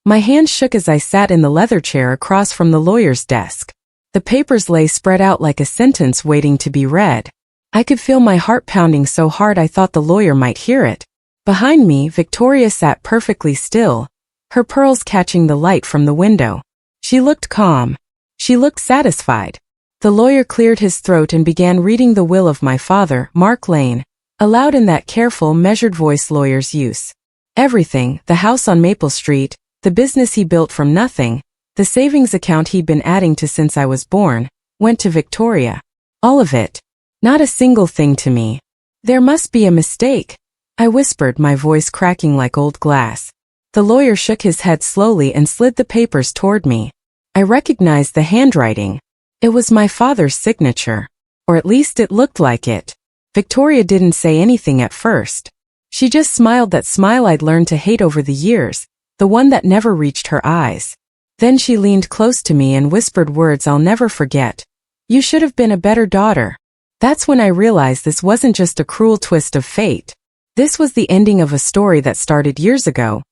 My hand shook as I sat in the leather chair across from the lawyer's desk. The papers lay spread out like a sentence waiting to be read. I could feel my heart pounding so hard I thought the lawyer might hear it. Behind me, Victoria sat perfectly still, her pearls catching the light from the window. She looked calm. She looked satisfied. The lawyer cleared his throat and began reading the will of my father, Mark Lane, aloud in that careful, measured voice lawyers use. Everything, the house on Maple Street, the business he built from nothing, the savings account he'd been adding to since I was born, went to Victoria. All of it. Not a single thing to me. There must be a mistake, I whispered, my voice cracking like old glass. The lawyer shook his head slowly and slid the papers toward me. I recognized the handwriting. It was my father's signature. Or at least it looked like it. Victoria didn't say anything at first. She just smiled, that smile I'd learned to hate over the years, the one that never reached her eyes. Then she leaned close to me and whispered words I'll never forget. You should have been a better daughter. That's when I realized this wasn't just a cruel twist of fate. This was the ending of a story that started years ago.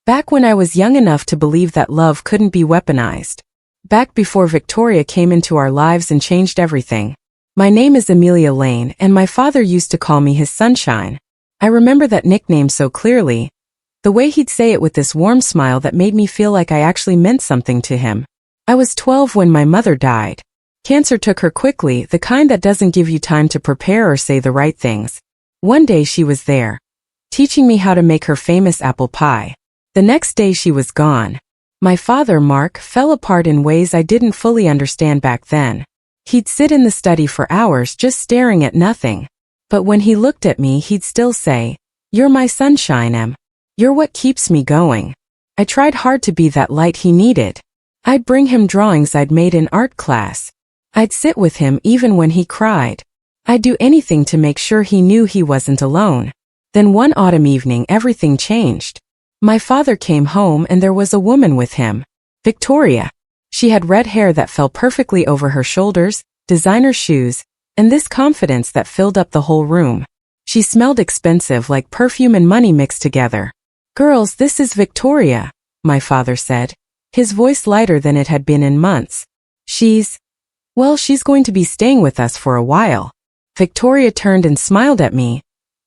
Back when I was young enough to believe that love couldn't be weaponized. Back before Victoria came into our lives and changed everything. My name is Amelia Lane, and my father used to call me his sunshine. I remember that nickname so clearly. The way he'd say it with this warm smile that made me feel like I actually meant something to him. I was 12 when my mother died. Cancer took her quickly, the kind that doesn't give you time to prepare or say the right things. One day she was there, teaching me how to make her famous apple pie. The next day she was gone. My father, Mark, fell apart in ways I didn't fully understand back then. He'd sit in the study for hours just staring at nothing. But when he looked at me, he'd still say, "You're my sunshine, Em. You're what keeps me going." I tried hard to be that light he needed. I'd bring him drawings I'd made in art class. I'd sit with him even when he cried. I'd do anything to make sure he knew he wasn't alone. Then one autumn evening everything changed. My father came home and there was a woman with him. Victoria. She had red hair that fell perfectly over her shoulders, designer shoes, and this confidence that filled up the whole room. She smelled expensive, like perfume and money mixed together. "Girls, this is Victoria," my father said, his voice lighter than it had been in months. She's going to be staying with us for a while." Victoria turned and smiled at me,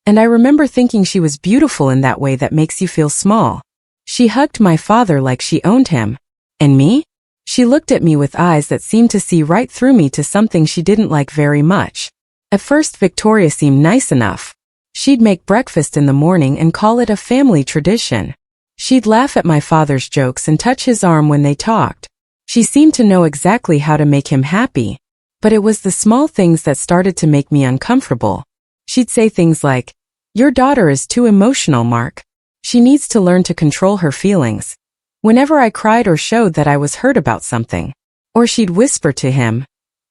and I remember thinking she was beautiful in that way that makes you feel small. She hugged my father like she owned him. And me? She looked at me with eyes that seemed to see right through me to something she didn't like very much. At first Victoria seemed nice enough. She'd make breakfast in the morning and call it a family tradition. She'd laugh at my father's jokes and touch his arm when they talked. She seemed to know exactly how to make him happy. But it was the small things that started to make me uncomfortable. She'd say things like, "Your daughter is too emotional, Mark. She needs to learn to control her feelings." Whenever I cried or showed that I was hurt about something. Or she'd whisper to him,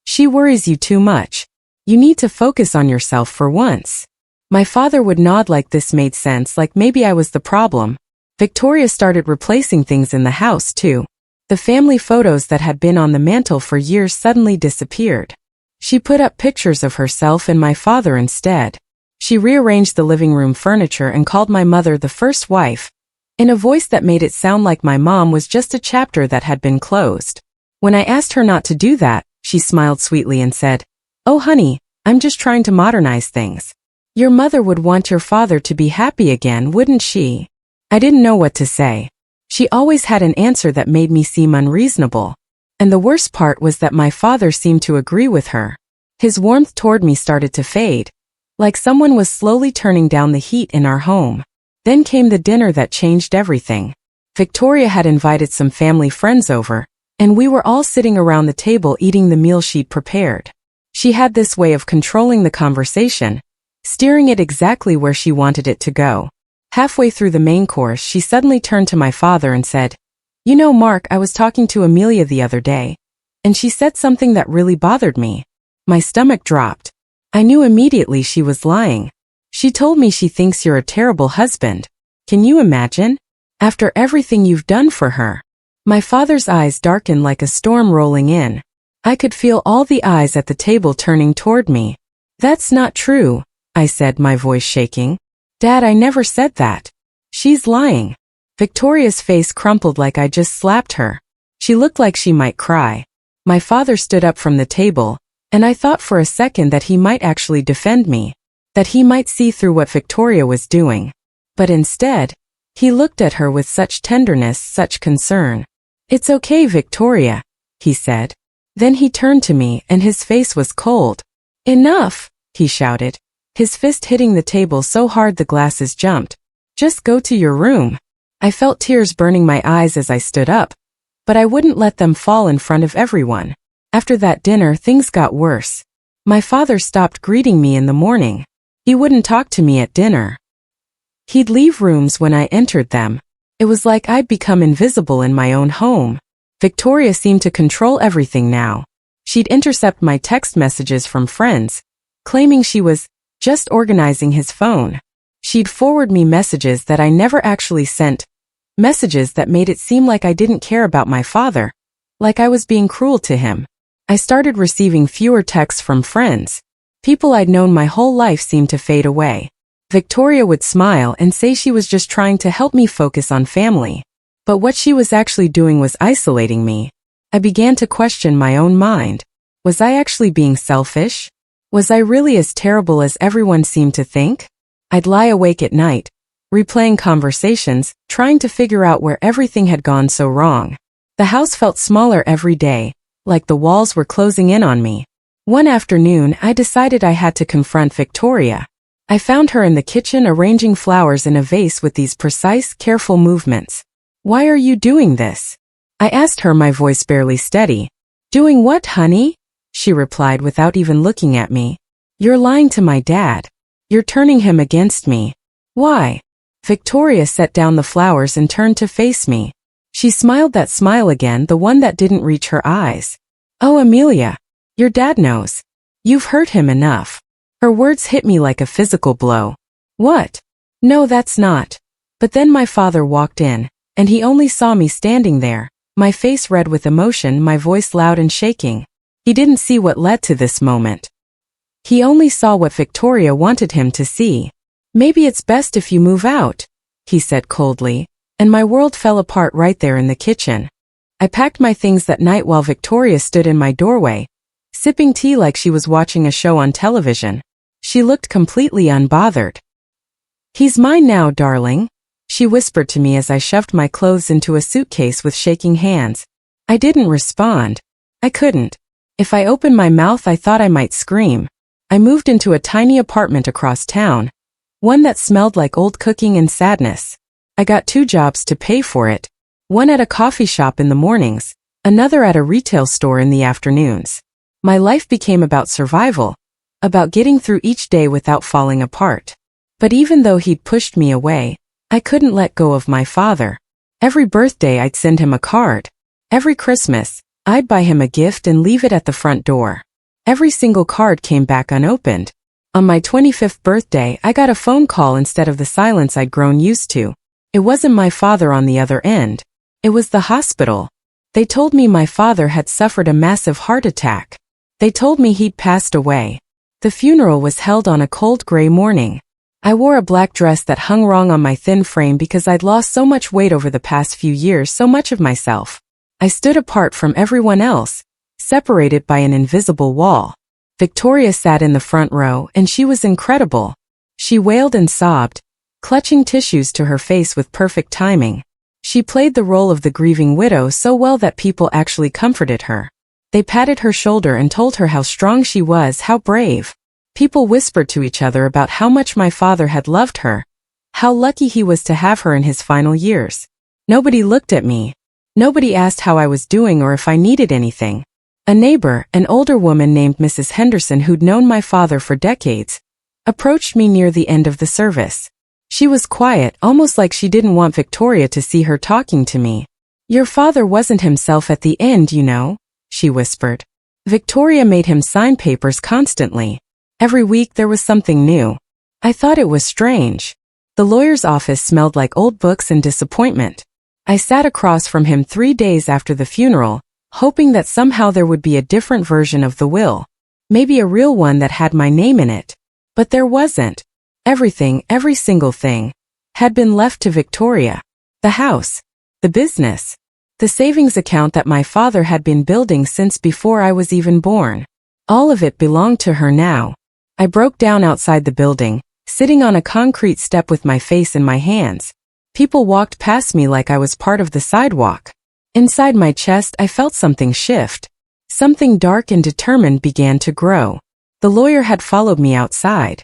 "She worries you too much. You need to focus on yourself for once." My father would nod like this made sense, like maybe I was the problem. Victoria started replacing things in the house too. The family photos that had been on the mantel for years suddenly disappeared. She put up pictures of herself and my father instead. She rearranged the living room furniture and called my mother the first wife, in a voice that made it sound like my mom was just a chapter that had been closed. When I asked her not to do that, she smiled sweetly and said, "Oh honey, I'm just trying to modernize things. Your mother would want your father to be happy again, wouldn't she?" I didn't know what to say. She always had an answer that made me seem unreasonable. And the worst part was that my father seemed to agree with her. His warmth toward me started to fade, like someone was slowly turning down the heat in our home. Then came the dinner that changed everything. Victoria had invited some family friends over, and we were all sitting around the table eating the meal she'd prepared. She had this way of controlling the conversation, steering it exactly where she wanted it to go. Halfway through the main course, she suddenly turned to my father and said, "You know, Mark, I was talking to Amelia the other day, and she said something that really bothered me." My stomach dropped. I knew immediately she was lying. "She told me she thinks you're a terrible husband. Can you imagine? After everything you've done for her." My father's eyes darkened like a storm rolling in. I could feel all the eyes at the table turning toward me. "That's not true," I said, my voice shaking. "Dad, I never said that. She's lying." Victoria's face crumpled like I just slapped her. She looked like she might cry. My father stood up from the table, and I thought for a second that he might actually defend me, that he might see through what Victoria was doing. But instead, he looked at her with such tenderness, such concern. "It's okay, Victoria," he said. Then he turned to me and his face was cold. "Enough," he shouted, his fist hitting the table so hard the glasses jumped. "Just go to your room." I felt tears burning my eyes as I stood up, but I wouldn't let them fall in front of everyone. After that dinner, things got worse. My father stopped greeting me in the morning. He wouldn't talk to me at dinner. He'd leave rooms when I entered them. It was like I'd become invisible in my own home. Victoria seemed to control everything now. She'd intercept my text messages from friends, claiming she was just organizing his phone. She'd forward me messages that I never actually sent, messages that made it seem like I didn't care about my father, like I was being cruel to him. I started receiving fewer texts from friends. People I'd known my whole life seemed to fade away. Victoria would smile and say she was just trying to help me focus on family. But what she was actually doing was isolating me. I began to question my own mind. Was I actually being selfish? Was I really as terrible as everyone seemed to think? I'd lie awake at night, replaying conversations, trying to figure out where everything had gone so wrong. The house felt smaller every day, like the walls were closing in on me. One afternoon, I decided I had to confront Victoria. I found her in the kitchen arranging flowers in a vase with these precise, careful movements. "Why are you doing this?" I asked her, my voice barely steady. "Doing what, honey?" she replied without even looking at me. "You're lying to my dad. You're turning him against me." "Why?" Victoria set down the flowers and turned to face me. She smiled that smile again, the one that didn't reach her eyes. "Oh, Amelia, your dad knows. You've hurt him enough." Her words hit me like a physical blow. "What?" "No, that's not." But then my father walked in, and he only saw me standing there, my face red with emotion, my voice loud and shaking. He didn't see what led to this moment. He only saw what Victoria wanted him to see. "Maybe it's best if you move out," he said coldly, and my world fell apart right there in the kitchen. I packed my things that night while Victoria stood in my doorway, sipping tea like she was watching a show on television. She looked completely unbothered. "He's mine now, darling," she whispered to me as I shoved my clothes into a suitcase with shaking hands. I didn't respond. I couldn't. If I opened my mouth, I thought I might scream. I moved into a tiny apartment across town, one that smelled like old cooking and sadness. I got 2 jobs to pay for it, one at a coffee shop in the mornings, another at a retail store in the afternoons. My life became about survival, about getting through each day without falling apart. But even though he'd pushed me away, I couldn't let go of my father. Every birthday I'd send him a card. Every Christmas, I'd buy him a gift and leave it at the front door. Every single card came back unopened. On my 25th birthday, I got a phone call instead of the silence I'd grown used to. It wasn't my father on the other end. It was the hospital. They told me my father had suffered a massive heart attack. They told me he'd passed away. The funeral was held on a cold gray morning. I wore a black dress that hung wrong on my thin frame because I'd lost so much weight over the past few years, so much of myself. I stood apart from everyone else, separated by an invisible wall. Victoria sat in the front row, and she was incredible. She wailed and sobbed, clutching tissues to her face with perfect timing. She played the role of the grieving widow so well that people actually comforted her. They patted her shoulder and told her how strong she was, how brave. People whispered to each other about how much my father had loved her, how lucky he was to have her in his final years. Nobody looked at me. Nobody asked how I was doing or if I needed anything. A neighbor, an older woman named Mrs. Henderson who'd known my father for decades, approached me near the end of the service. She was quiet, almost like she didn't want Victoria to see her talking to me. "Your father wasn't himself at the end, you know," she whispered. "Victoria made him sign papers constantly. Every week there was something new. I thought it was strange. The lawyer's office smelled like old books and disappointment. I sat across from him 3 days after the funeral, hoping that somehow there would be a different version of the will. Maybe a real one that had my name in it. But there wasn't. Everything, every single thing, had been left to Victoria. The house. The business. The savings account that my father had been building since before I was even born. All of it belonged to her now. I broke down outside the building, sitting on a concrete step with my face in my hands. People walked past me like I was part of the sidewalk. Inside my chest, I felt something shift. Something dark and determined began to grow. The lawyer had followed me outside.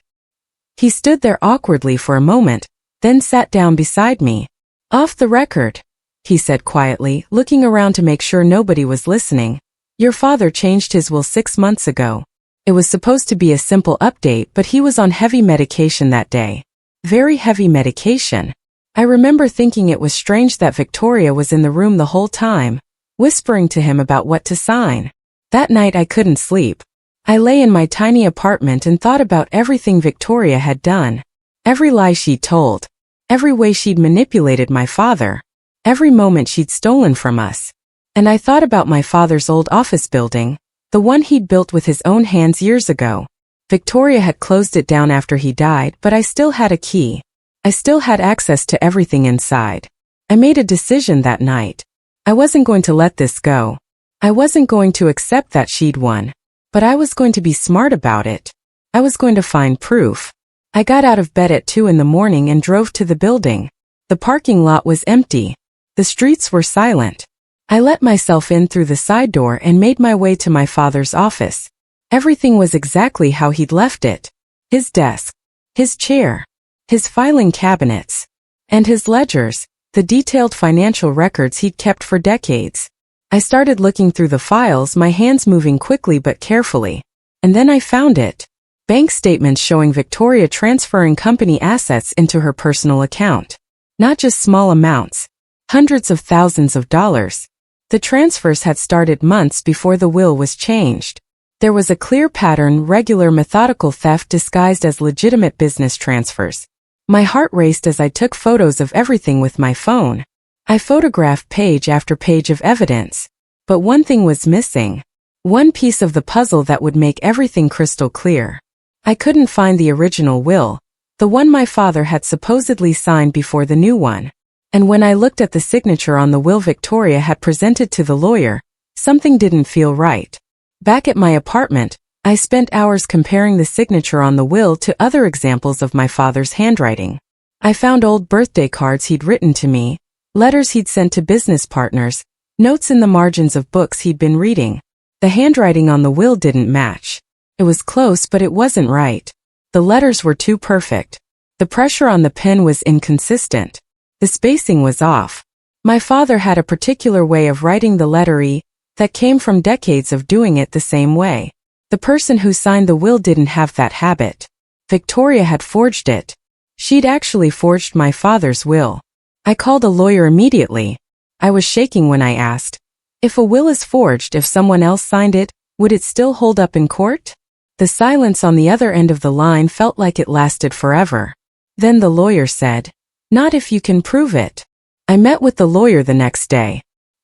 He stood there awkwardly for a moment, then sat down beside me. "Off the record," he said quietly, looking around to make sure nobody was listening. "Your father changed his will 6 months ago. It was supposed to be a simple update, but he was on heavy medication that day. Very heavy medication. I remember thinking it was strange that Victoria was in the room the whole time, whispering to him about what to sign. That night I couldn't sleep. I lay in my tiny apartment and thought about everything Victoria had done. Every lie she'd told. Every way she'd manipulated my father. Every moment she'd stolen from us. And I thought about my father's old office building, the one he'd built with his own hands years ago. Victoria had closed it down after he died, but I still had a key. I still had access to everything inside. I made a decision that night. I wasn't going to let this go. I wasn't going to accept that she'd won. But I was going to be smart about it. I was going to find proof. I got out of bed at 2 in the morning and drove to the building. The parking lot was empty. The streets were silent. I let myself in through the side door and made my way to my father's office. Everything was exactly how he'd left it. His desk, his chair, his filing cabinets, and his ledgers, the detailed financial records he'd kept for decades. I started looking through the files, my hands moving quickly but carefully. And then I found it. Bank statements showing Victoria transferring company assets into her personal account. Not just small amounts. Hundreds of thousands of dollars. The transfers had started months before the will was changed. There was a clear pattern, regular methodical theft disguised as legitimate business transfers. My heart raced as I took photos of everything with my phone. I photographed page after page of evidence. But one thing was missing. One piece of the puzzle that would make everything crystal clear. I couldn't find the original will, the one my father had supposedly signed before the new one. And when I looked at the signature on the will Victoria had presented to the lawyer, something didn't feel right. Back at my apartment, I spent hours comparing the signature on the will to other examples of my father's handwriting. I found old birthday cards he'd written to me, letters he'd sent to business partners, notes in the margins of books he'd been reading. The handwriting on the will didn't match. It was close, but it wasn't right. The letters were too perfect. The pressure on the pen was inconsistent. The spacing was off. My father had a particular way of writing the letter E that came from decades of doing it the same way. The person who signed the will didn't have that habit. Victoria had forged it. She'd actually forged my father's will. I called a lawyer immediately. I was shaking when I asked, if a will is forged, if someone else signed it, would it still hold up in court? The silence on the other end of the line felt like it lasted forever. Then the lawyer said, not if you can prove it. I met with the lawyer the next day.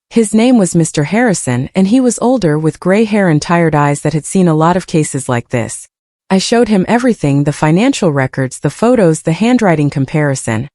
His name was Mr. Harrison, and he was older with gray hair and tired eyes that had seen a lot of cases like this. I showed him everything, the financial records, the photos, the handwriting comparison.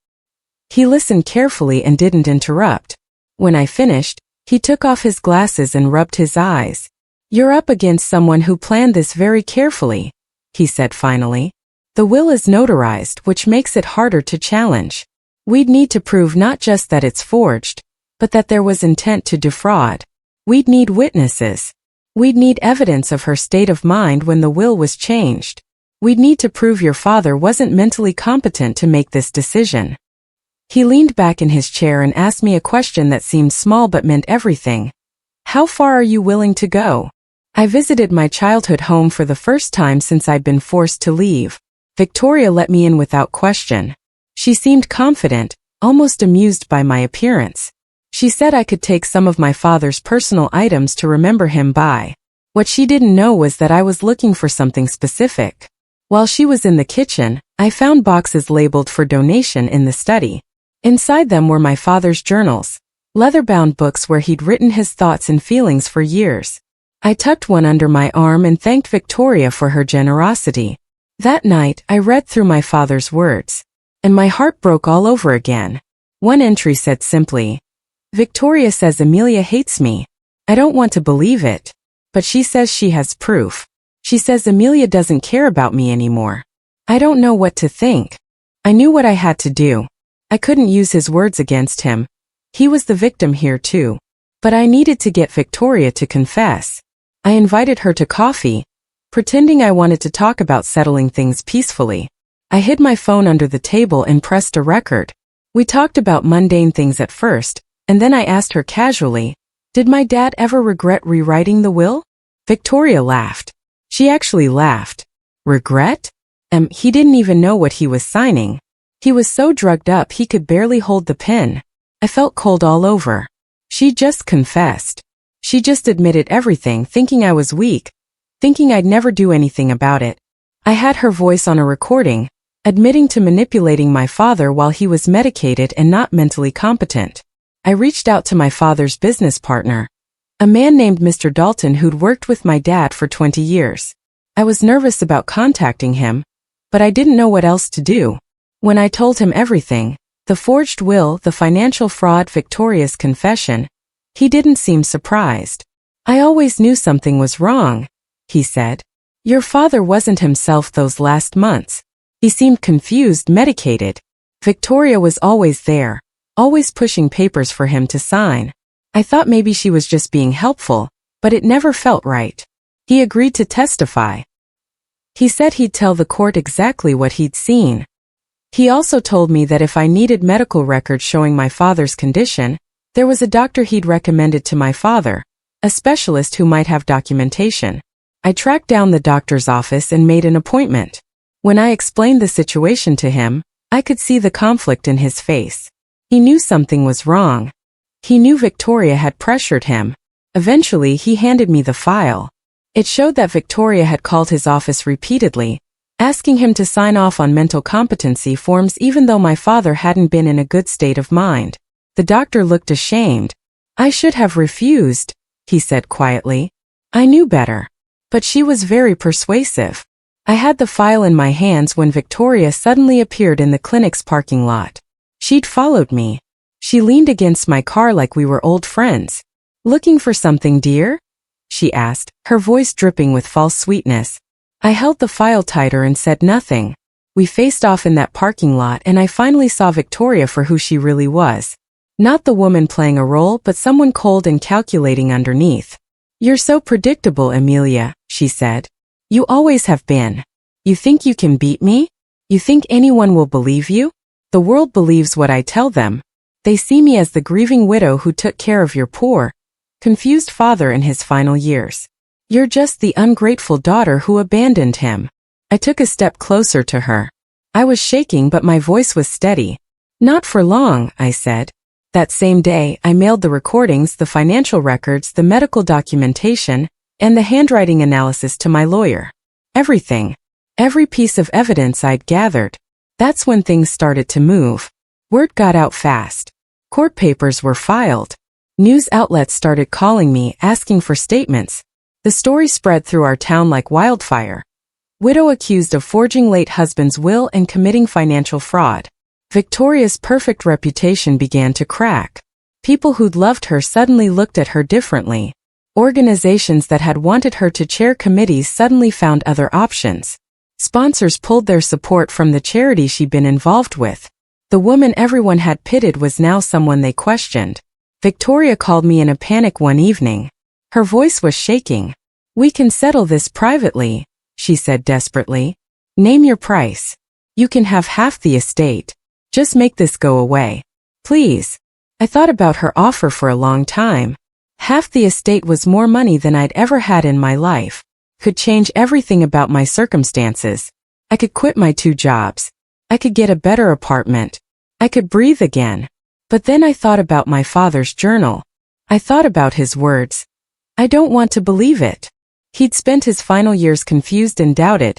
He listened carefully and didn't interrupt. When I finished, he took off his glasses and rubbed his eyes. You're up against someone who planned this very carefully, he said finally. The will is notarized, which makes it harder to challenge. We'd need to prove not just that it's forged, but that there was intent to defraud. We'd need witnesses. We'd need evidence of her state of mind when the will was changed. We'd need to prove your father wasn't mentally competent to make this decision. He leaned back in his chair and asked me a question that seemed small but meant everything. How far are you willing to go? I visited my childhood home for the first time since I'd been forced to leave. Victoria let me in without question. She seemed confident, almost amused by my appearance. She said I could take some of my father's personal items to remember him by. What she didn't know was that I was looking for something specific. While she was in the kitchen, I found boxes labeled for donation in the study. Inside them were my father's journals, leather-bound books where he'd written his thoughts and feelings for years. I tucked one under my arm and thanked Victoria for her generosity. That night, I read through my father's words, and my heart broke all over again. One entry said simply, "Victoria says Amelia hates me. I don't want to believe it. But she says she has proof. She says Amelia doesn't care about me anymore. I don't know what to think." I knew what I had to do. I couldn't use his words against him. He was the victim here too. But I needed to get Victoria to confess. I invited her to coffee, pretending I wanted to talk about settling things peacefully. I hid my phone under the table and pressed a record. We talked about mundane things at first, and then I asked her casually, "Did my dad ever regret rewriting the will?" Victoria laughed. She actually laughed. Regret? He didn't even know what he was signing. He was so drugged up he could barely hold the pen. I felt cold all over. She just confessed. She just admitted everything, thinking I was weak, thinking I'd never do anything about it. I had her voice on a recording, admitting to manipulating my father while he was medicated and not mentally competent. I reached out to my father's business partner, a man named Mr. Dalton who'd worked with my dad for 20 years. I was nervous about contacting him, but I didn't know what else to do. When I told him everything, the forged will, the financial fraud, Victoria's confession, he didn't seem surprised. "I always knew something was wrong," he said. "Your father wasn't himself those last months. He seemed confused, medicated. Victoria was always there, always pushing papers for him to sign. I thought maybe she was just being helpful, but it never felt right." He agreed to testify. He said he'd tell the court exactly what he'd seen. He also told me that if I needed medical records showing my father's condition, there was a doctor he'd recommended to my father, a specialist who might have documentation. I tracked down the doctor's office and made an appointment. When I explained the situation to him, I could see the conflict in his face. He knew something was wrong. He knew Victoria had pressured him. Eventually, he handed me the file. It showed that Victoria had called his office repeatedly, asking him to sign off on mental competency forms even though my father hadn't been in a good state of mind. The doctor looked ashamed. "I should have refused," he said quietly. I knew better. But she was very persuasive. I had the file in my hands when Victoria suddenly appeared in the clinic's parking lot. She'd followed me. She leaned against my car like we were old friends. "Looking for something, dear?" she asked, her voice dripping with false sweetness. I held the file tighter and said nothing. We faced off in that parking lot and I finally saw Victoria for who she really was. Not the woman playing a role, but someone cold and calculating underneath. "You're so predictable, Amelia," she said. "You always have been. You think you can beat me? You think anyone will believe you? The world believes what I tell them. They see me as the grieving widow who took care of your poor, confused father in his final years. You're just the ungrateful daughter who abandoned him." I took a step closer to her. I was shaking, but my voice was steady. "Not for long," I said. That same day, I mailed the recordings, the financial records, the medical documentation, and the handwriting analysis to my lawyer. Everything. Every piece of evidence I'd gathered. That's when things started to move. Word got out fast. Court papers were filed. News outlets started calling me, asking for statements. The story spread through our town like wildfire. Widow accused of forging late husband's will and committing financial fraud. Victoria's perfect reputation began to crack. People who'd loved her suddenly looked at her differently. Organizations that had wanted her to chair committees suddenly found other options. Sponsors pulled their support from the charity she'd been involved with. The woman everyone had pitted was now someone they questioned. Victoria called me in a panic one evening. Her voice was shaking. "We can settle this privately," she said desperately. "Name your price. You can have half the estate. Just make this go away. Please." I thought about her offer for a long time. Half the estate was more money than I'd ever had in my life. Could change everything about my circumstances. I could quit my 2 jobs. I could get a better apartment. I could breathe again. But then I thought about my father's journal. I thought about his words. I don't want to believe it. He'd spent his final years confused and doubted,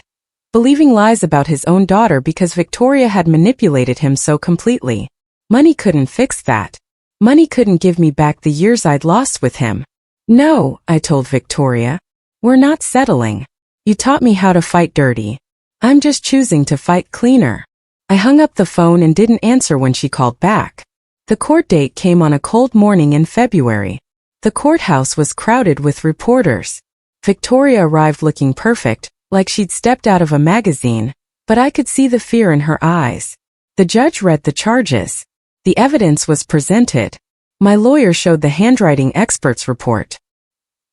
believing lies about his own daughter because Victoria had manipulated him so completely. Money couldn't fix that. Money couldn't give me back the years I'd lost with him. "No," I told Victoria. "We're not settling. You taught me how to fight dirty. I'm just choosing to fight cleaner." I hung up the phone and didn't answer when she called back. The court date came on a cold morning in February. The courthouse was crowded with reporters. Victoria arrived looking perfect, like she'd stepped out of a magazine, but I could see the fear in her eyes. The judge read the charges. The evidence was presented. My lawyer showed the handwriting expert's report.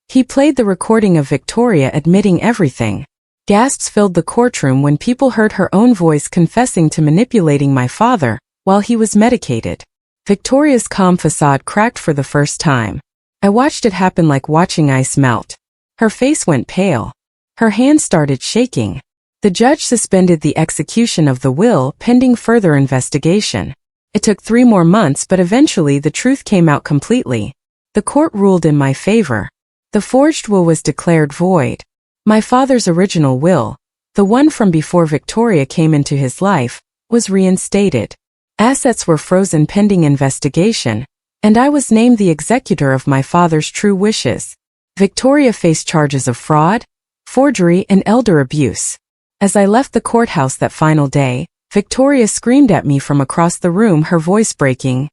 He played the recording of Victoria admitting everything. Gasps filled the courtroom when people heard her own voice confessing to manipulating my father while he was medicated. Victoria's calm facade cracked for the first time. I watched it happen like watching ice melt. Her face went pale. Her hands started shaking. The judge suspended the execution of the will pending further investigation. It took 3 more months, but eventually the truth came out completely. The court ruled in my favor. The forged will was declared void. My father's original will, the one from before Victoria came into his life, was reinstated. Assets were frozen pending investigation, and I was named the executor of my father's true wishes. Victoria faced charges of fraud, forgery, and elder abuse. As I left the courthouse that final day, Victoria screamed at me from across the room, her voice breaking.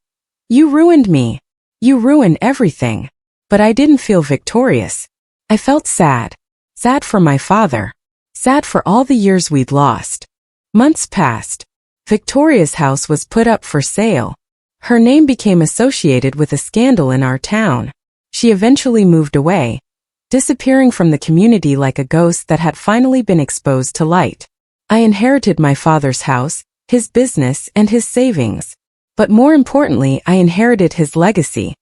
"You ruined me. You ruined everything." But I didn't feel victorious. I felt sad. Sad for my father. Sad for all the years we'd lost. Months passed. Victoria's house was put up for sale. Her name became associated with a scandal in our town. She eventually moved away, disappearing from the community like a ghost that had finally been exposed to light. I inherited my father's house, his business, and his savings. But more importantly, I inherited his legacy.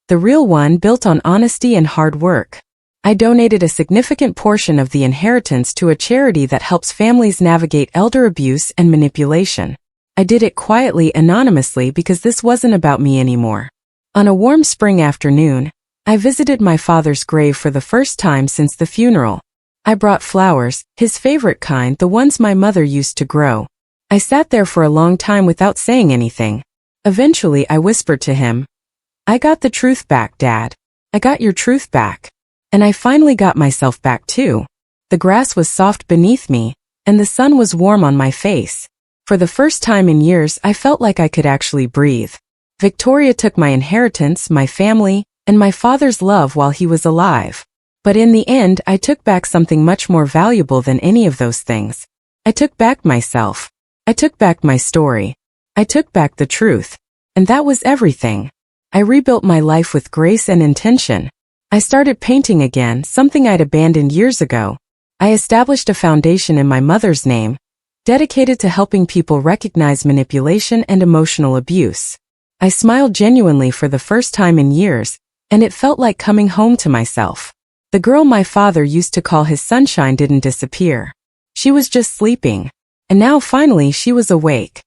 The real one built on honesty and hard work. I donated a significant portion of the inheritance to a charity that helps families navigate elder abuse and manipulation. I did it quietly, anonymously, because this wasn't about me anymore. On a warm spring afternoon, I visited my father's grave for the first time since the funeral. I brought flowers, his favorite kind, the ones my mother used to grow. I sat there for a long time without saying anything. Eventually, I whispered to him, "I got the truth back, Dad. I got your truth back. And I finally got myself back too." The grass was soft beneath me, and the sun was warm on my face. For the first time in years, I felt like I could actually breathe. Victoria took my inheritance, my family, and my father's love while he was alive. But in the end, I took back something much more valuable than any of those things. I took back myself. I took back my story. I took back the truth. And that was everything. I rebuilt my life with grace and intention. I started painting again, something I'd abandoned years ago. I established a foundation in my mother's name, dedicated to helping people recognize manipulation and emotional abuse. I smiled genuinely for the first time in years, and it felt like coming home to myself. The girl my father used to call his sunshine didn't disappear. She was just sleeping. And now finally she was awake.